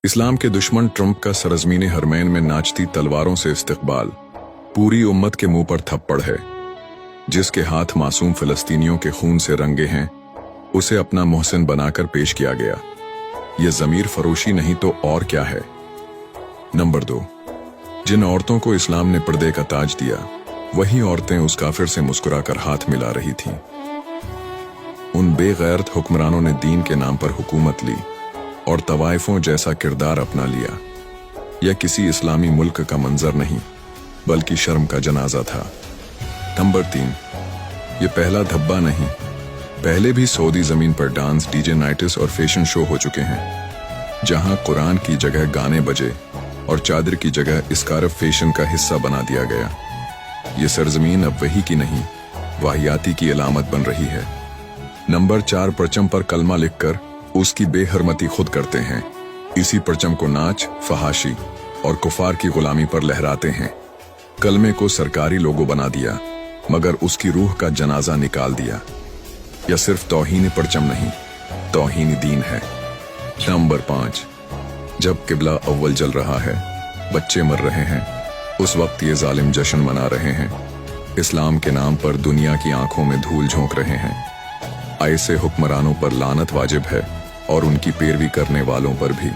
इस्लाम के दुश्मन ट्रंप का सरजमीन हरमैन में नाचती तलवारों से इस्तकबाल पूरी उम्मत के मुंह पर थप्पड़ है। जिसके हाथ मासूम फिलिस्तीनियों के खून से रंगे हैं, उसे अपना मोहसिन बनाकर पेश किया गया। यह ज़मीर फरोशी नहीं तो और क्या है। नंबर 2, जिन औरतों को इस्लाम ने पर्दे का ताज दिया, वही औरतें उस काफिर से मुस्कुराकर हाथ मिला रही थीं। उन बेगैरत हुक्मरानों ने दीन के नाम पर हुकूमत ली और तवाइफों जैसा किरदार अपना लिया। यह किसी इस्लामी मुल्क का मंजर नहीं, बल्कि शर्म का जनाजा था। नंबर 3, ये पहला धब्बा नहीं, पहले भी सऊदी जमीन पर डांस, डीजे नाइट्स और फैशन शो हो चुके हैं, जहां कुरान की जगह गाने बजे और चादर की जगह इस्कार्फ फैशन का हिस्सा बना दिया गया। ये सरजमीन अब वही की नहीं, वाहियाती की अलामत बन रही है। नंबर 4, परचम पर कलमा लिखकर उसकी बेहरमती खुद करते हैं। इसी परचम को नाच, फहाशी और कुफार की गुलामी पर लहराते हैं। कलमे को सरकारी लोगो बना दिया, मगर उसकी रूह का जनाजा निकाल दिया। यह सिर्फ तौहीन परचम नहीं, तौहीन दीन है। नंबर 5, जब किबला अव्वल जल रहा है, बच्चे मर रहे हैं, उस वक्त ये जालिम जश्न मना रहे हैं। इस्लाम के नाम पर दुनिया की आंखों में धूल झोंक रहे हैं। ऐसे हुक्मरानों पर लानत वाजिब है और उनकी पैरवी करने वालों पर भी।